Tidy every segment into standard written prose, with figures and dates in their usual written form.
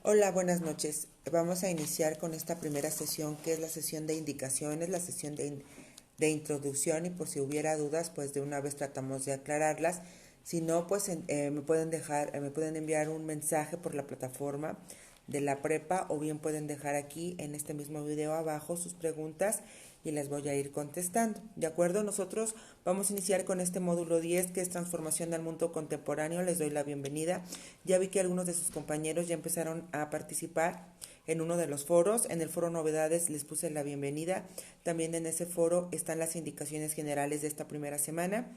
Hola, buenas noches. Vamos a iniciar con esta primera sesión, que es la sesión de indicaciones, la sesión de introducción, y por si hubiera dudas, pues de una vez tratamos de aclararlas. Si no, pues me pueden enviar un mensaje por la plataforma de la prepa, o bien pueden dejar aquí en este mismo video abajo sus preguntas y les voy a ir contestando. ¿De acuerdo? Nosotros vamos a iniciar con este módulo 10, que es transformación al mundo contemporáneo. Les doy la bienvenida. Ya vi que algunos de sus compañeros ya empezaron a participar en uno de los foros. En el foro novedades les puse la bienvenida. También en ese foro están las indicaciones generales de esta primera semana.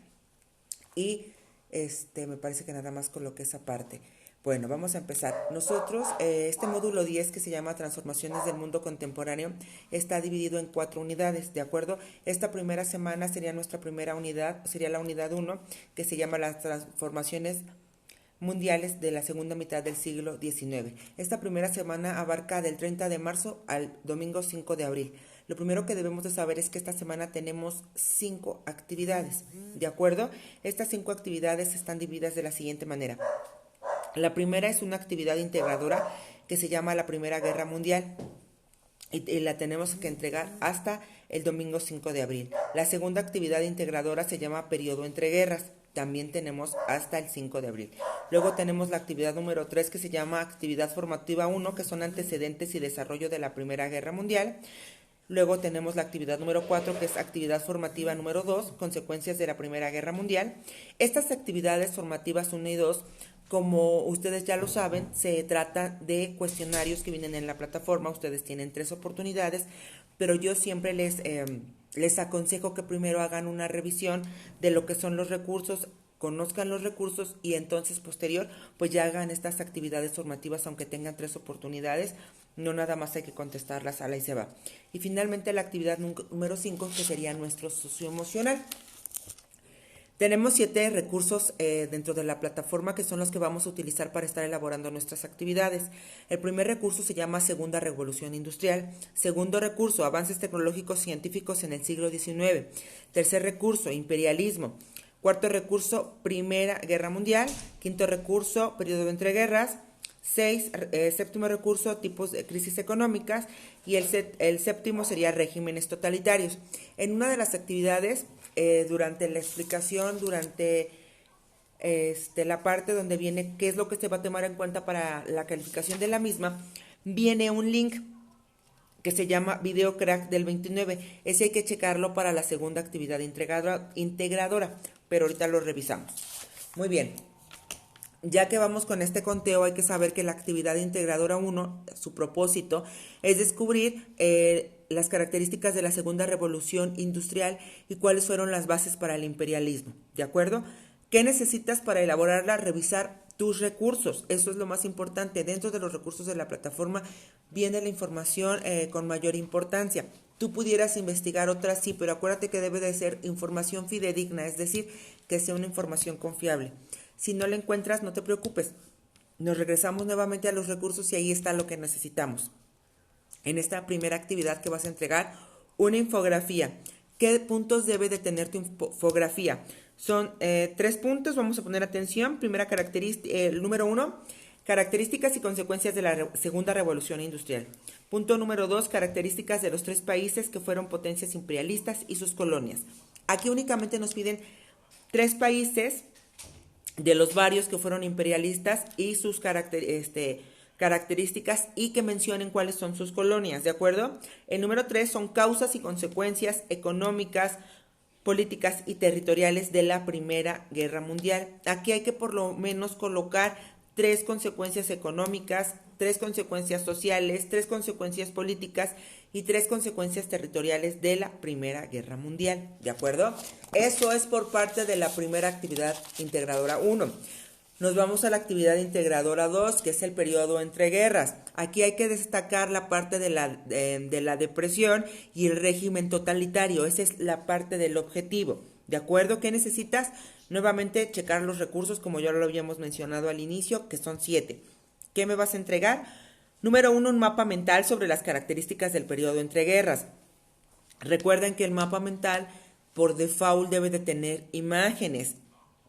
Y me parece que nada más coloqué esa parte. Bueno, vamos a empezar. Nosotros, este módulo 10, que se llama Transformaciones del Mundo Contemporáneo, está dividido en 4 unidades, ¿de acuerdo? Esta primera semana sería nuestra primera unidad, sería la unidad 1, que se llama las transformaciones mundiales de la segunda mitad del siglo XIX. Esta primera semana abarca del 30 de marzo al domingo 5 de abril. Lo primero que debemos de saber es que esta semana tenemos 5 actividades, ¿de acuerdo? Estas 5 actividades están divididas de la siguiente manera. La primera es una actividad integradora que se llama la Primera Guerra Mundial y la tenemos que entregar hasta el domingo 5 de abril. La segunda actividad integradora se llama Periodo entre Guerras. También tenemos hasta el 5 de abril. Luego tenemos la actividad número 3, que se llama Actividad Formativa 1, que son antecedentes y desarrollo de la Primera Guerra Mundial. Luego tenemos la actividad número 4, que es actividad formativa número 2, consecuencias de la Primera Guerra Mundial. Estas actividades formativas 1 y 2, como ustedes ya lo saben, se trata de cuestionarios que vienen en la plataforma. Ustedes tienen 3 oportunidades, pero yo siempre les aconsejo que primero hagan una revisión de lo que son los recursos, conozcan los recursos y entonces posterior pues ya hagan estas actividades formativas, aunque tengan 3 oportunidades. No nada más hay que contestarlas a la y se va. Y finalmente la actividad número 5, que sería nuestro socioemocional. Tenemos 7 recursos dentro de la plataforma, que son los que vamos a utilizar para estar elaborando nuestras actividades. El primer recurso se llama Segunda Revolución Industrial. Segundo recurso, avances tecnológicos científicos en el siglo XIX. Tercer recurso, imperialismo. Cuarto recurso, Primera Guerra Mundial. Quinto recurso, periodo entre guerras. Séptimo recurso, tipos de crisis económicas. Y el séptimo sería regímenes totalitarios. En una de las actividades, durante la explicación, durante la parte donde viene qué es lo que se va a tomar en cuenta para la calificación de la misma, viene un link que se llama Video Crack del 29. Ese hay que checarlo para la segunda actividad integradora, pero ahorita lo revisamos. Muy bien. Ya que vamos con este conteo, hay que saber que la actividad integradora 1, su propósito es descubrir las características de la segunda revolución industrial y cuáles fueron las bases para el imperialismo, ¿de acuerdo? ¿Qué necesitas para elaborarla? Revisar tus recursos, eso es lo más importante. Dentro de los recursos de la plataforma viene la información con mayor importancia. Tú pudieras investigar otras, sí, pero acuérdate que debe de ser información fidedigna, es decir, que sea una información confiable. Si no la encuentras, no te preocupes. Nos regresamos nuevamente a los recursos y ahí está lo que necesitamos. En esta primera actividad que vas a entregar, una infografía. ¿Qué puntos debe de tener tu infografía? Son 3 puntos, vamos a poner atención. Primera característica, el número 1, características y consecuencias de la segunda revolución industrial. Punto número 2, características de los 3 países que fueron potencias imperialistas y sus colonias. Aquí únicamente nos piden 3 países de los varios que fueron imperialistas y sus características, y que mencionen cuáles son sus colonias, ¿de acuerdo? El número 3 son causas y consecuencias económicas, políticas y territoriales de la Primera Guerra Mundial. Aquí hay que por lo menos colocar 3 consecuencias económicas, 3 consecuencias sociales, 3 consecuencias políticas y 3 consecuencias territoriales de la Primera Guerra Mundial, ¿de acuerdo? Eso es por parte de la primera actividad integradora 1. Nos vamos a la actividad integradora 2, que es el periodo entre guerras. Aquí hay que destacar la parte de la depresión y el régimen totalitario. Esa es la parte del objetivo, ¿de acuerdo? ¿Qué necesitas? Nuevamente checar los recursos, como ya lo habíamos mencionado al inicio, que son 7. ¿Qué me vas a entregar? Número 1, un mapa mental sobre las características del periodo entre guerras. Recuerden que el mapa mental por default debe de tener imágenes.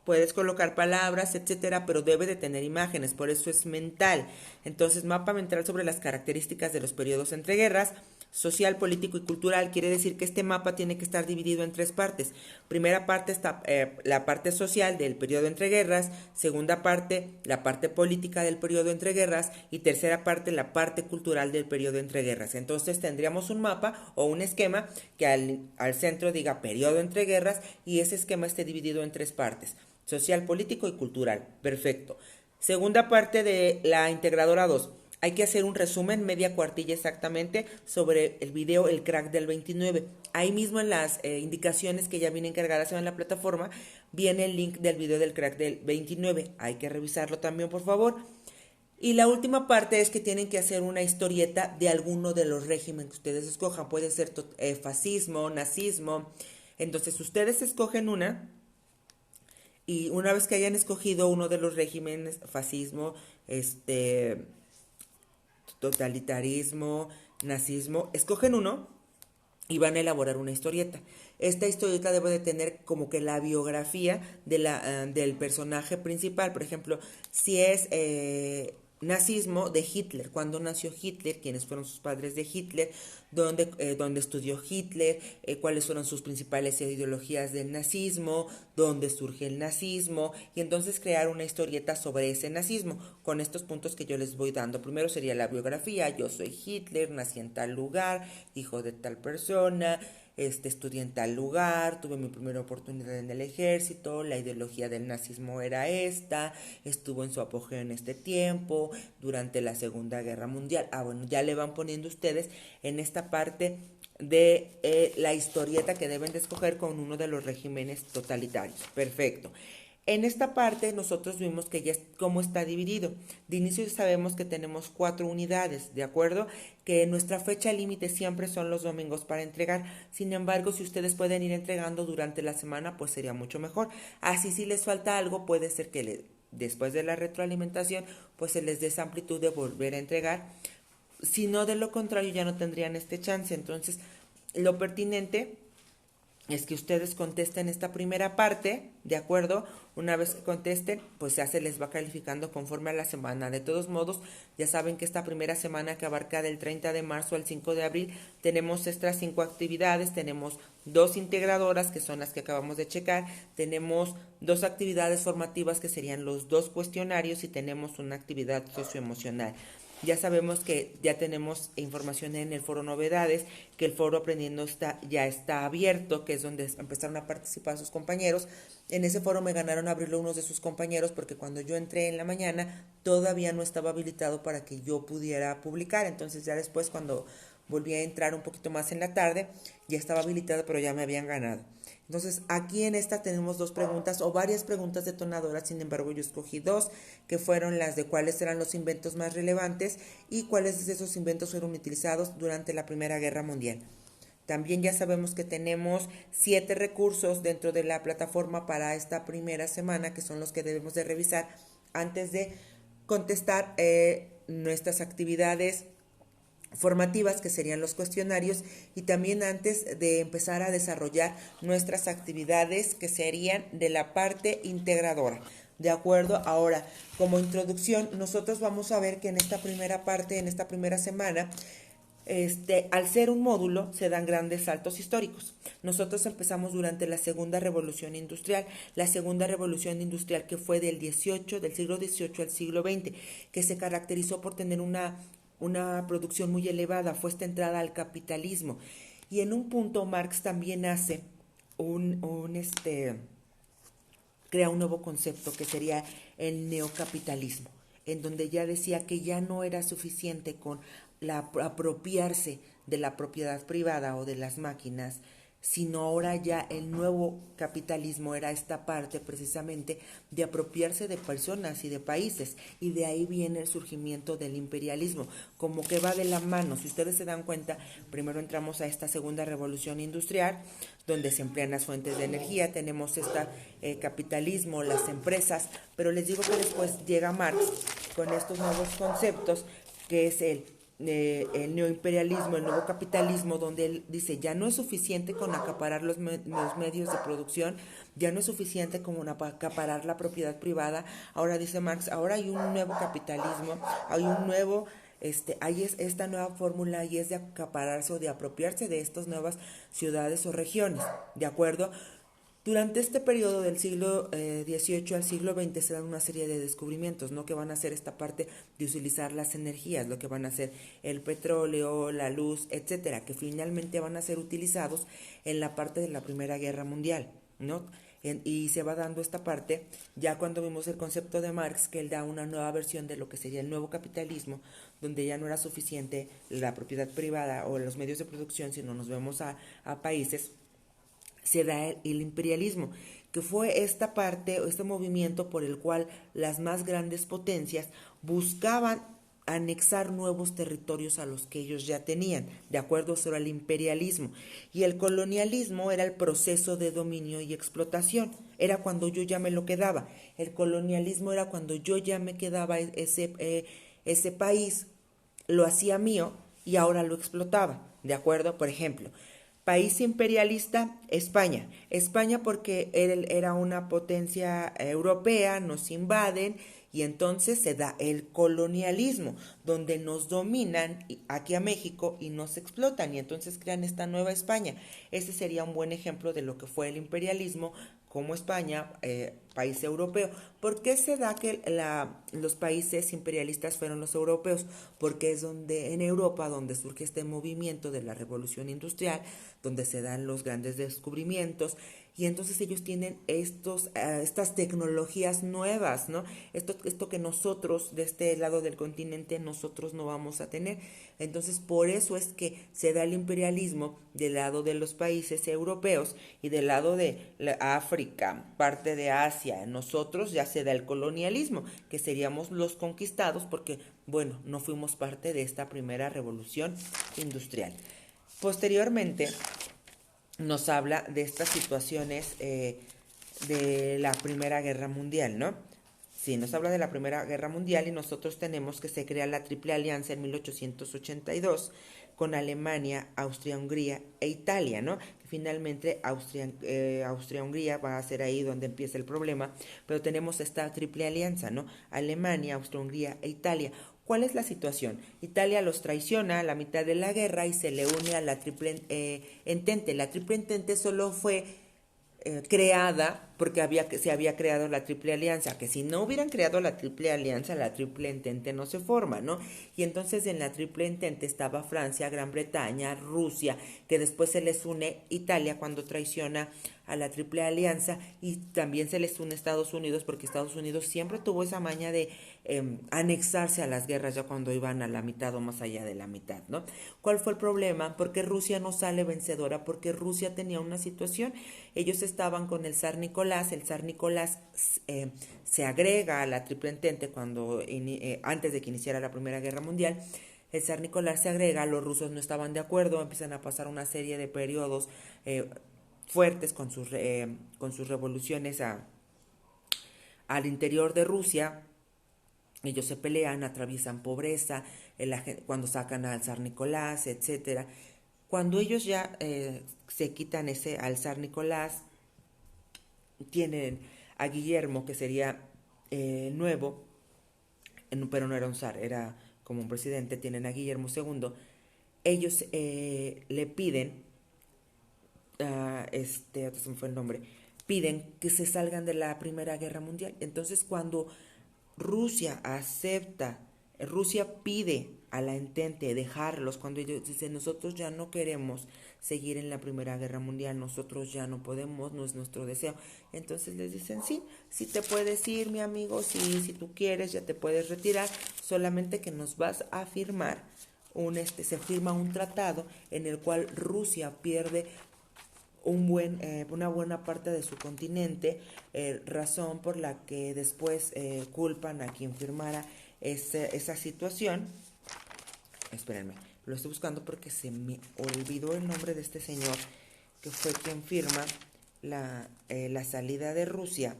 puedes colocar palabras, etcétera, pero debe de tener imágenes, por eso es mental. Entonces, mapa mental sobre las características de los periodos entre guerras, social, político y cultural. Quiere decir que este mapa tiene que estar dividido en tres partes. Primera parte está la parte social del periodo entre guerras, segunda parte la parte política del periodo entre guerras y tercera parte la parte cultural del periodo entre guerras. Entonces tendríamos un mapa o un esquema que al centro diga periodo entre guerras y ese esquema esté dividido en tres partes: social, político y cultural. Perfecto. Segunda parte de la integradora 2. Hay que hacer un resumen, media cuartilla exactamente, sobre el video El Crack del 29. Ahí mismo en las indicaciones que ya vienen cargadas en la plataforma, viene el link del video del Crack del 29. Hay que revisarlo también, por favor. Y la última parte es que tienen que hacer una historieta de alguno de los regímenes que ustedes escojan. Puede ser fascismo, nazismo. Entonces ustedes escogen una y una vez que hayan escogido uno de los regímenes, fascismo, totalitarismo, nazismo, escogen uno y van a elaborar una historieta. Esta historieta debe de tener como que la biografía del personaje principal. Por ejemplo, si es nazismo, de Hitler, cuándo nació Hitler, quiénes fueron sus padres de Hitler, dónde estudió Hitler, cuáles fueron sus principales ideologías del nazismo, dónde surge el nazismo, y entonces crear una historieta sobre ese nazismo con estos puntos que yo les voy dando. Primero sería la biografía: yo soy Hitler, nací en tal lugar, hijo de tal persona, estudié en tal lugar, tuve mi primera oportunidad en el ejército, la ideología del nazismo era esta, estuvo en su apogeo en este tiempo, durante la Segunda Guerra Mundial. Bueno, ya le van poniendo ustedes en esta parte de la historieta que deben de escoger con uno de los regímenes totalitarios. Perfecto. En esta parte nosotros vimos que ya cómo está dividido. De inicio sabemos que tenemos 4 unidades, ¿de acuerdo? Que nuestra fecha límite siempre son los domingos para entregar. Sin embargo, si ustedes pueden ir entregando durante la semana, pues sería mucho mejor. Así si les falta algo, puede ser que después de la retroalimentación, pues se les dé esa amplitud de volver a entregar. Si no, de lo contrario, ya no tendrían este chance. Entonces, lo pertinente es que ustedes contesten esta primera parte, ¿de acuerdo? Una vez que contesten, pues ya se les va calificando conforme a la semana. De todos modos, ya saben que esta primera semana, que abarca del 30 de marzo al 5 de abril, tenemos estas 5 actividades, tenemos 2 integradoras, que son las que acabamos de checar, tenemos 2 actividades formativas, que serían los 2 cuestionarios, y tenemos una actividad socioemocional. Ya sabemos que ya tenemos información en el foro novedades, que el foro aprendiendo ya está abierto, que es donde empezaron a participar sus compañeros. En ese foro me ganaron abrirlo unos de sus compañeros, porque cuando yo entré en la mañana todavía no estaba habilitado para que yo pudiera publicar. Entonces ya después, cuando volví a entrar un poquito más en la tarde, ya estaba habilitado, pero ya me habían ganado. Entonces aquí en esta tenemos 2 preguntas o varias preguntas detonadoras. Sin embargo, yo escogí 2, que fueron las de cuáles eran los inventos más relevantes y cuáles de esos inventos fueron utilizados durante la Primera Guerra Mundial. También ya sabemos que tenemos 7 recursos dentro de la plataforma para esta primera semana, que son los que debemos de revisar antes de contestar nuestras actividades formativas, que serían los cuestionarios, y también antes de empezar a desarrollar nuestras actividades, que serían de la parte integradora. De acuerdo, ahora, como introducción, nosotros vamos a ver que en esta primera parte, en esta primera semana, al ser un módulo, se dan grandes saltos históricos. Nosotros empezamos durante la Segunda Revolución Industrial, la Segunda Revolución Industrial, que fue del siglo XVIII al siglo XX, que se caracterizó por tener una producción muy elevada, fue esta entrada al capitalismo. Y en un punto Marx también hace crea un nuevo concepto, que sería el neocapitalismo, en donde ya decía que ya no era suficiente con apropiarse de la propiedad privada o de las máquinas, sino ahora ya el nuevo capitalismo era esta parte precisamente de apropiarse de personas y de países, y de ahí viene el surgimiento del imperialismo, como que va de la mano. Si ustedes se dan cuenta, primero entramos a esta segunda revolución industrial, donde se emplean las fuentes de energía, tenemos este capitalismo, las empresas, pero les digo que después llega Marx con estos nuevos conceptos, que es el el neoimperialismo, el nuevo capitalismo, donde él dice, ya no es suficiente con acaparar los medios de producción, ya no es suficiente como acaparar la propiedad privada. Ahora dice Marx, ahora hay un nuevo capitalismo, hay un nuevo, hay esta nueva fórmula, y es de acapararse o de apropiarse de estas nuevas ciudades o regiones, ¿de acuerdo? Durante este periodo del siglo XVIII al siglo XX se dan una serie de descubrimientos, ¿no? Que van a hacer esta parte de utilizar las energías, lo que van a hacer el petróleo, la luz, etcétera, que finalmente van a ser utilizados en la parte de la Primera Guerra Mundial, ¿no? Y se va dando esta parte ya cuando vimos el concepto de Marx, que él da una nueva versión de lo que sería el nuevo capitalismo, donde ya no era suficiente la propiedad privada o los medios de producción, sino nos vemos a países. Se da el imperialismo, que fue esta parte, este movimiento por el cual las más grandes potencias buscaban anexar nuevos territorios a los que ellos ya tenían, de acuerdo sobre el imperialismo. Y el colonialismo era el proceso de dominio y explotación, era cuando yo ya me lo quedaba. El colonialismo era cuando yo ya me quedaba ese país, lo hacía mío y ahora lo explotaba, ¿de acuerdo? Por ejemplo, país imperialista, España. España porque era una potencia europea, nos invaden y entonces se da el colonialismo, donde nos dominan aquí a México y nos explotan y entonces crean esta nueva España. Ese sería un buen ejemplo de lo que fue el imperialismo como España, país europeo. ¿Por qué se da que los países imperialistas fueron los europeos? Porque es en Europa donde surge este movimiento de la revolución industrial, donde se dan los grandes descubrimientos, y entonces ellos tienen estas tecnologías nuevas, ¿no? Esto que nosotros, de este lado del continente, nosotros no vamos a tener. Entonces, por eso es que se da el imperialismo del lado de los países europeos y del lado de África, parte de Asia. Nosotros ya se da el colonialismo, que seríamos los conquistados porque, bueno, no fuimos parte de esta primera revolución industrial. Posteriormente, nos habla de estas situaciones de la Primera Guerra Mundial, ¿no? Sí, nos habla de la Primera Guerra Mundial y nosotros tenemos que se crea la Triple Alianza en 1882 con Alemania, Austria-Hungría e Italia, ¿no? Finalmente Austria-Hungría va a ser ahí donde empieza el problema, pero tenemos esta Triple Alianza, ¿no? Alemania, Austria-Hungría e Italia. ¿Cuál es la situación? Italia los traiciona a la mitad de la guerra y se le une a la Triple Entente. La Triple Entente solo fue creada porque se había creado la Triple Alianza, que si no hubieran creado la Triple Alianza, la Triple Entente no se forma, ¿no? Y entonces en la Triple Entente estaba Francia, Gran Bretaña, Rusia, que después se les une Italia cuando traiciona a la Triple Alianza, y también se les une Estados Unidos, porque Estados Unidos siempre tuvo esa maña de anexarse a las guerras ya cuando iban a la mitad o más allá de la mitad, ¿no? ¿Cuál fue el problema? Porque Rusia no sale vencedora, porque Rusia tenía una situación. Ellos estaban con el zar Nicolás. El zar Nicolás se agrega a la Triple Entente antes de que iniciara la Primera Guerra Mundial. El zar Nicolás se agrega, los rusos no estaban de acuerdo, empiezan a pasar una serie de periodos fuertes con sus revoluciones al interior de Rusia. Ellos se pelean, atraviesan pobreza, cuando sacan al zar Nicolás, etcétera. Cuando ellos ya se quitan al zar Nicolás, tienen a Guillermo, que sería nuevo, pero no era un zar, era como un presidente. Tienen a Guillermo II. Ellos le piden, se me fue el nombre, piden que se salgan de la Primera Guerra Mundial. Entonces, cuando Rusia pide a la Entente dejarlos, cuando ellos dicen nosotros ya no queremos seguir en la Primera Guerra Mundial, nosotros ya no podemos, no es nuestro deseo. Entonces les dicen sí te puedes ir, mi amigo, si tú quieres ya te puedes retirar, solamente que nos vas a firmar se firma un tratado en el cual Rusia pierde una buena parte de su continente, razón por la que después culpan a quien firmara esa situación. Espérenme, lo estoy buscando porque se me olvidó el nombre de este señor que fue quien firma la salida de Rusia.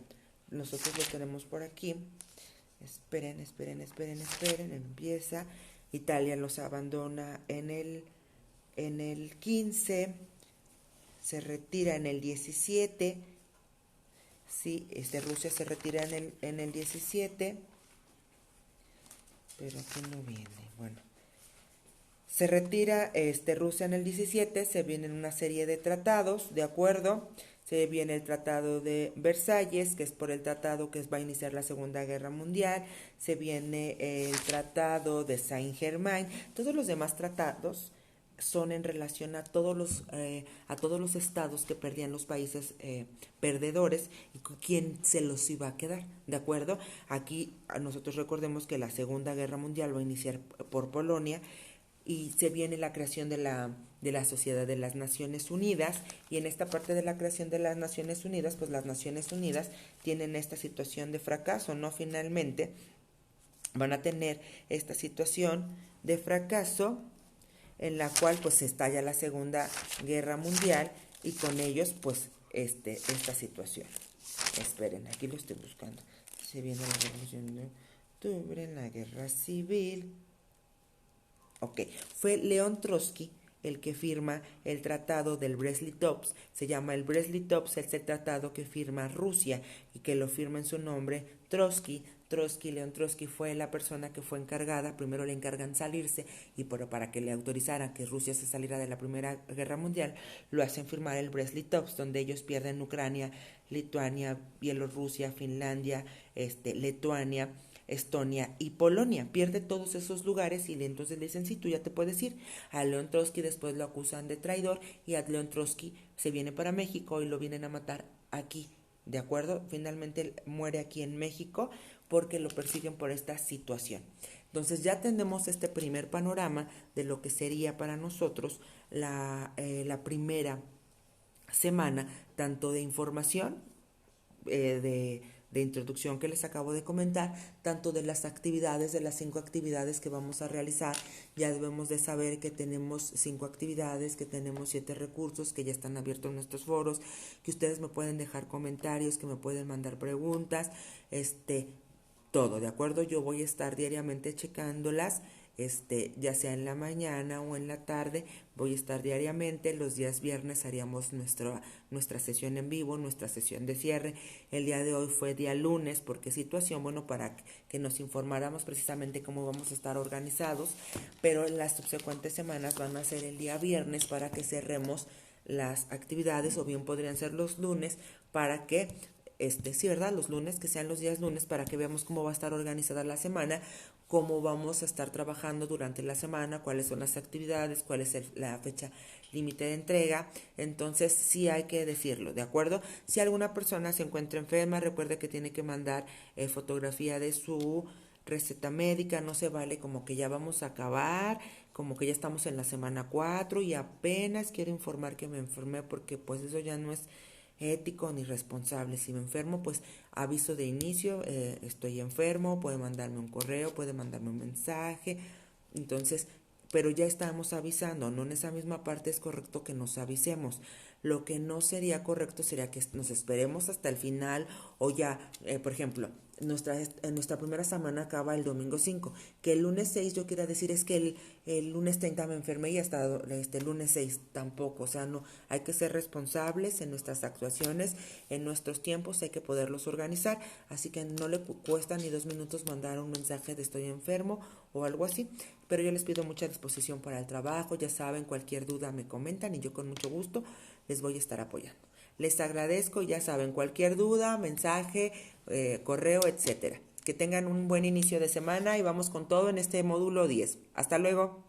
Nosotros lo tenemos por aquí. Esperen, empieza Italia los abandona en el 15, se retira en el 17, sí, Rusia se retira en el 17, pero aquí no viene, bueno. Se retira Rusia en el 17, se vienen una serie de tratados, ¿de acuerdo? Se viene el Tratado de Versalles, que es por el tratado que va a iniciar la Segunda Guerra Mundial. Se viene el Tratado de Saint-Germain. Todos los demás tratados son en relación a todos los estados que perdían los países perdedores y con quién se los iba a quedar, ¿de acuerdo? Aquí nosotros recordemos que la Segunda Guerra Mundial va a iniciar por Polonia y se viene la creación de la Sociedad de las Naciones Unidas, y en esta parte de la creación de las Naciones Unidas, pues las Naciones Unidas tienen esta situación de fracaso, ¿no? Finalmente van a tener esta situación de fracaso en la cual pues estalla la Segunda Guerra Mundial y con ellos pues esta situación. Esperen, aquí lo estoy buscando. Se viene la Revolución de Octubre, la Guerra Civil. Ok, fue León Trotsky el que firma el tratado del Brest-Litovsk. Se llama el Brest-Litovsk, es el tratado que firma Rusia y que lo firma en su nombre Trotsky. León Trotsky fue la persona que fue encargada, primero le encargan salirse y para que le autorizaran que Rusia se saliera de la Primera Guerra Mundial, lo hacen firmar el Brest-Litovsk, donde ellos pierden Ucrania, Lituania, Bielorrusia, Finlandia, Lituania, Estonia y Polonia. Pierde todos esos lugares y entonces le dicen, sí, tú ya te puedes ir. A León Trotsky después lo acusan de traidor y a León Trotsky se viene para México y lo vienen a matar aquí, ¿de acuerdo? Finalmente él muere aquí en México porque lo persiguen por esta situación. Entonces ya tenemos este primer panorama de lo que sería para nosotros la primera semana, tanto de información, de introducción que les acabo de comentar, tanto de las actividades, de las 5 actividades que vamos a realizar. Ya debemos de saber que tenemos 5 actividades, que tenemos 7 recursos, que ya están abiertos nuestros foros, que ustedes me pueden dejar comentarios, que me pueden mandar preguntas, todo, ¿de acuerdo? Yo voy a estar diariamente checándolas, ya sea en la mañana o en la tarde, voy a estar diariamente. Los días viernes haríamos nuestra sesión en vivo, nuestra sesión de cierre. El día de hoy fue día lunes, ¿por qué situación? Bueno, para que nos informáramos precisamente cómo vamos a estar organizados, pero en las subsecuentes semanas van a ser el día viernes para que cerremos las actividades, o bien podrían ser los lunes para que sí, ¿verdad? Los lunes, que sean los días lunes, para que veamos cómo va a estar organizada la semana, cómo vamos a estar trabajando durante la semana, cuáles son las actividades, cuál es la fecha límite de entrega. Entonces sí hay que decirlo, ¿de acuerdo? Si alguna persona se encuentra enferma, recuerde que tiene que mandar fotografía de su receta médica. No se vale como que ya vamos a acabar, como que ya estamos en la semana 4 y apenas quiero informar que me enfermé, porque pues eso ya no es ético ni responsable. Si me enfermo, pues aviso de inicio, estoy enfermo, puede mandarme un correo, puede mandarme un mensaje. Entonces, pero ya estamos avisando, no en esa misma parte es correcto que nos avisemos. Lo que no sería correcto sería que nos esperemos hasta el final, o ya, por ejemplo, nuestra primera semana acaba el domingo 5, que el lunes 6 yo quiera decir es que el lunes 30 me enfermé y hasta el lunes 6 tampoco. O sea, no, hay que ser responsables en nuestras actuaciones, en nuestros tiempos, hay que poderlos organizar, así que no le cuesta ni 2 minutos mandar un mensaje de estoy enfermo o algo así. Pero yo les pido mucha disposición para el trabajo, ya saben, cualquier duda me comentan y yo con mucho gusto les voy a estar apoyando. Les agradezco, ya saben, cualquier duda, mensaje, correo, etcétera. Que tengan un buen inicio de semana y vamos con todo en este módulo 10. Hasta luego.